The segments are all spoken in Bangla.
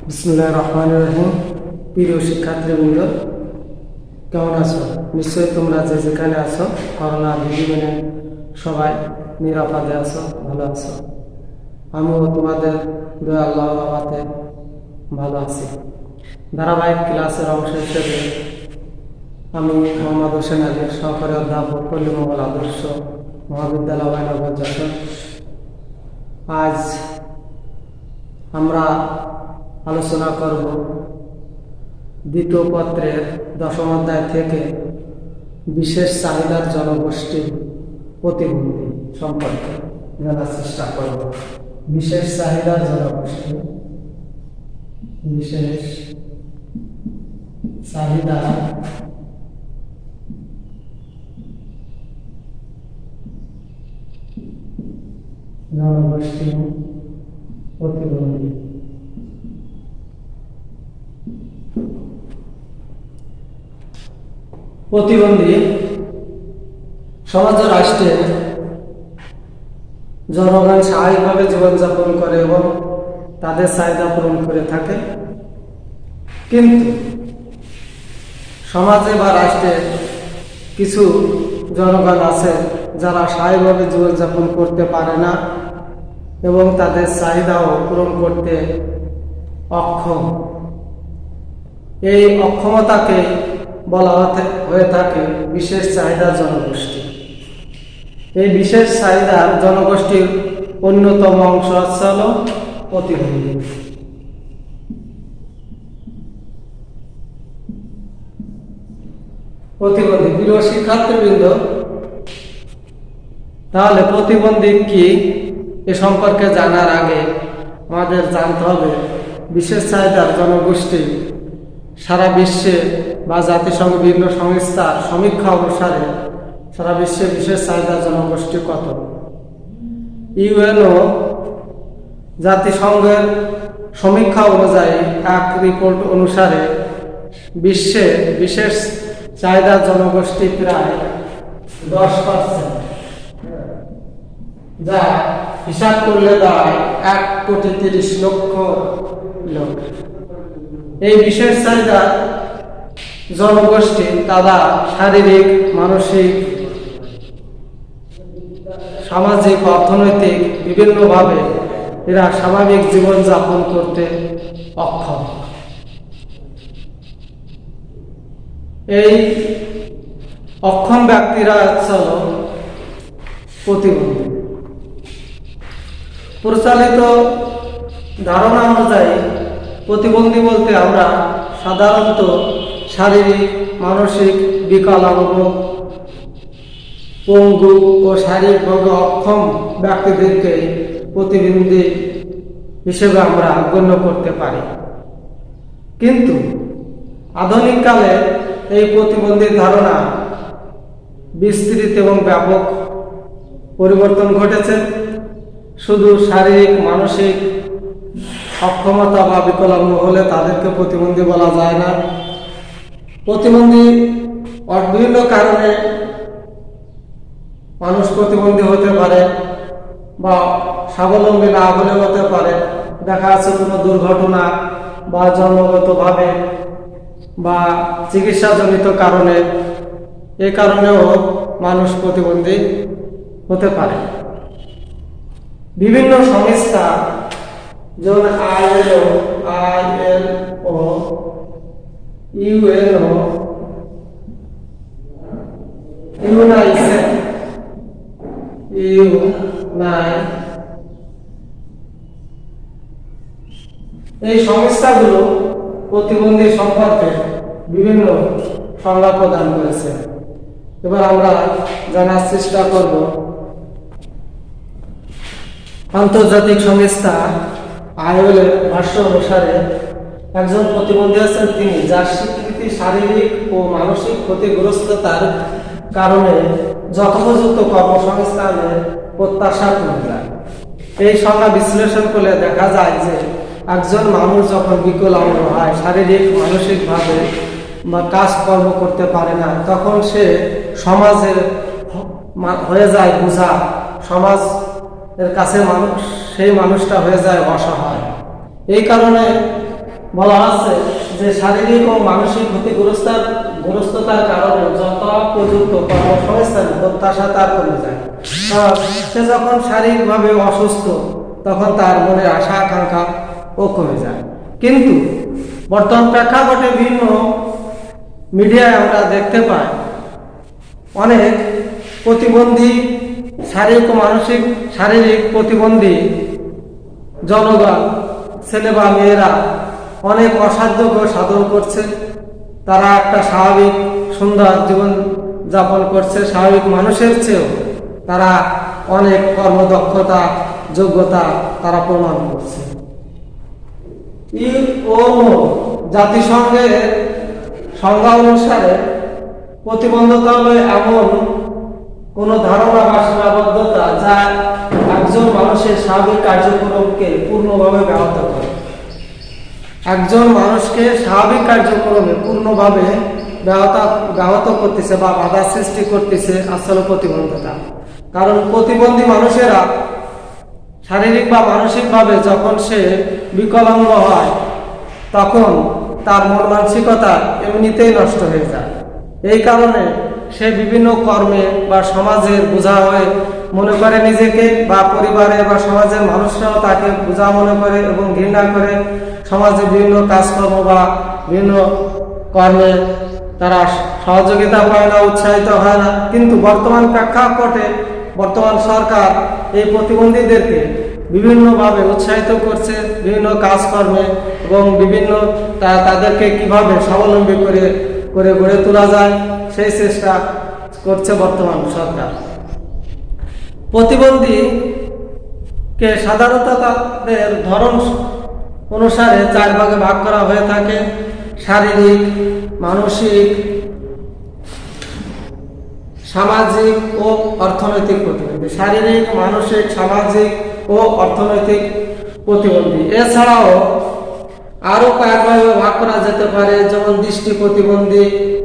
বিসমিল্লাহির রহমানির রহিম। প্রিয় শিক্ষার্থীবৃন্দ, কেমন আছো? নিশ্চয়ই তোমরা যে যেখানে আছো করোনা বিধি মেনে সবাই নিরাপদে আছো, ভালো আছো। আমিও তোমাদের দয়া আল্লাহ রহমতে ভালো আছি। ধারাবাহিক ক্লাসের অংশ হিসেবে আমি মোহাম্মদ হোসেন আলী, সহকারী অধ্যাপক, পল্লীমঙ্গল আদর্শ মহাবিদ্যালয় বায়নগর যশোর। আজ আমরা আলোচনা করব দ্বিতীয় পত্রের 10ম অধ্যায় থেকে বিশেষ চাহিদার জনগোষ্ঠী প্রতিবন্ধী সম্পর্কে জানার চেষ্টা করব। বিশেষ চাহিদার জনগোষ্ঠী, বিশেষ চাহিদা জনগোষ্ঠী প্রতিবন্ধী। প্রতিবন্ধী সমাজ ও রাষ্ট্রে জনগণ স্বাভাবিকভাবে জীবনযাপন করে এবং তাদের চাহিদা পূরণ করে থাকে, কিন্তু সমাজে বা রাষ্ট্রে কিছু জনগণ আছে যারা স্বাভাবিকভাবে জীবনযাপন করতে পারে না এবং তাদের চাহিদাও পূরণ করতে অক্ষম। এই অক্ষমতাকে বলা হয়ে থাকে বিশেষ চাহিদার জনগোষ্ঠী। এই বিশেষ চাহিদার জনগোষ্ঠীর অন্যতম অংশ হল প্রতিবন্ধী। প্রতিবন্ধী, প্রিয় শিক্ষার্থীবৃন্দ, তাহলে প্রতিবন্ধী কি এ সম্পর্কে জানার আগে আমাদের জানতে হবে বিশেষ চাহিদার জনগোষ্ঠী সারা বিশ্বে বা জাতিসংঘ বিভিন্ন সংস্থার সমীক্ষা অনুসারে সারা বিশ্বে বিশেষ চাহিদার জনগোষ্ঠী কত। ইউএনও জাতিসংঘের সমীক্ষা অনুযায়ী এক রিপোর্ট অনুসারে বিশ্বে বিশেষ চাহিদার জনগোষ্ঠী প্রায় 10%, যা হিসাব করলে দাঁড়ায় 1,30,00,000 লোক। এই বিশেষ চাহিদার জনগোষ্ঠী তারা শারীরিক, মানসিক, সামাজিক, অর্থনৈতিক বিভিন্নভাবে এরা স্বাভাবিক জীবন যাপন করতে অক্ষম। এই অক্ষম ব্যক্তিরা হল প্রতিবন্ধী। প্রচলিত ধারণা অনুযায়ী প্রতিবন্ধী বলতে আমরা সাধারণত শারীরিক, মানসিক বিকলাঙ্গ, পঙ্গু ও শারীরিকভাবে অক্ষম ব্যক্তিদেরকে প্রতিবন্ধী হিসেবে আমরা গণ্য করতে পারি। কিন্তু আধুনিক কালে এই প্রতিবন্ধীর ধারণা বিস্তৃত এবং ব্যাপক পরিবর্তন ঘটেছে। শুধু শারীরিক, মানসিক অক্ষমতা বা বিকলাঙ্গ হলে তাদেরকে প্রতিবন্ধী বলা যায় না। প্রতিবন্ধী বিভিন্ন কারণে মানুষ প্রতিবন্ধী হতে পারে বা স্বাবলম্বী না হলে হতে পারে। দেখা যাচ্ছে কোনো দুর্ঘটনা বা জন্মগতভাবে বা চিকিৎসাজনিত কারণে, এই কারণেও মানুষ প্রতিবন্ধী হতে পারে। বিভিন্ন সংস্থা যেমন ILO, UNO, এই সংস্থাগুলো প্রতিবন্ধী সম্পর্কে বিভিন্ন সংজ্ঞা প্রদান করেছে। এবার আমরা জানার চেষ্টা করব আন্তর্জাতিক সংস্থা ILO এর ভাষ্য অনুসারে একজন প্রতিবন্ধী আছেন তিনি যার স্বীকৃতি শারীরিক ও মানসিক ক্ষতিগ্রস্ততার কারণে যথোপযুক্ত কর্মসংস্থানে প্রত্যাশা করে না। এই সংজ্ঞা বিশ্লেষণ করলে দেখা যায় যে একজন মানুষ যখন বিকলাঙ্গ হয়, শারীরিক, মানসিকভাবে বা কাজকর্ম করতে পারে না, তখন সে সমাজের হয়ে যায় বোঝা, সমাজের কাছে সেই মানুষটা হয়ে যায় অসহায়। এই কারণে বলা আছে যে শারীরিক ও মানসিক ক্ষতিগ্রস্ততার কারণে যথোপযুক্ত কর্মসংস্থান প্রত্যাশা তার কমে যায়। সে যখন শারীরিকভাবে অসুস্থ তখন তার মনের আশা আকাঙ্ক্ষা ও কমে যায়। কিন্তু বর্তমান প্রেক্ষাপটে ভিন্ন মিডিয়ায় আমরা দেখতে পাই অনেক প্রতিবন্ধী শারীরিক প্রতিবন্ধী জনগণ, ছেলে বা মেয়েরা অনেক অসাধ্যকে সাধন করছে। তারা একটা স্বাভাবিক সুন্দর জীবন যাপন করছে। স্বাভাবিক মানুষের চেয়েও তারা অনেক কর্মদক্ষতা, যোগ্যতা তারা প্রমাণ করছে। ইউএনও জাতিসংঘের সংজ্ঞা অনুসারে প্রতিবন্ধকতা হলো এমন কোন ধারণা বা সীমাবদ্ধতা যা একজন মানুষের স্বাভাবিক কার্যক্রমকে পূর্ণভাবে ব্যাহত করে। একজন মানুষকে স্বাভাবিক কার্যক্রমে পূর্ণভাবে ব্যাহত করতেছে বা বাধা সৃষ্টি করতেছে আসলে প্রতিবন্ধকতা। কারণ প্রতিবন্ধী মানুষেরা শারীরিক বা মানসিকভাবে যখন সে বিকলাঙ্গ হয় তখন তার মন মানসিকতা এমনিতেই নষ্ট হয়ে যায়। এই কারণে সে বিভিন্ন কর্মে বা সমাজের বোঝা হয়ে মনে করে নিজেকে, বা পরিবারে বা সমাজের মানুষরাও তাকে বোঝা মনে করে এবং ঘৃণা করে। সমাজে বিভিন্ন কাজকর্ম বা বিভিন্ন কর্মে তারা সহযোগিতা পায় না, উৎসাহিত হয় না। কিন্তু বর্তমান প্রেক্ষাপটে বর্তমান সরকার এই প্রতিবন্ধীদেরকে বিভিন্নভাবে উৎসাহিত করছে বিভিন্ন কাজকর্মে এবং বিভিন্ন তাদেরকে কিভাবে স্বাবলম্বী করে গড়ে তোলা যায় সেই চেষ্টা করছে বর্তমান সরকার। প্রতিবন্ধীকে সাধারণত তাদের ধরন অনুসারে 4 ভাগে ভাগ করা হয়ে থাকে: শারীরিক, মানসিক, সামাজিক ও অর্থনৈতিক প্রতিবন্ধী। শারীরিক, মানসিক, সামাজিক ও অর্থনৈতিক প্রতিবন্ধী। এছাড়াও আরো কয়েকভাবে ভাগ করা যেতে পারে, যেমন দৃষ্টি প্রতিবন্ধী,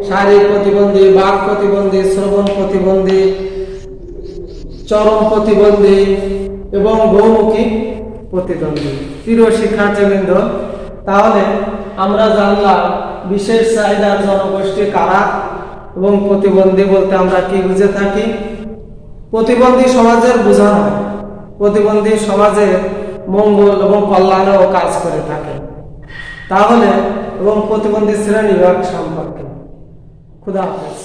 শারীরিক প্রতিবন্ধী, বাক প্রতিবন্ধী, শ্রবণ প্রতিবন্ধী, চরম প্রতিবন্ধী এবং বহুমুখী প্রতিবন্ধী। প্রিয় শিক্ষার্থীবৃন্দ, তাহলে আমরা জানলাম বিশেষ চাহিদার জনগোষ্ঠী কারা এবং প্রতিবন্ধী বলতে আমরা কি বুঝে থাকি। প্রতিবন্ধী সমাজের বোঝানো, প্রতিবন্ধী সমাজের মঙ্গল এবং কল্যাণেও কাজ করে থাকে। তাহলে এবং প্রতিবন্ধী শ্রেণী বিভাগ সম্পর্কে। খুদা হাফেজ।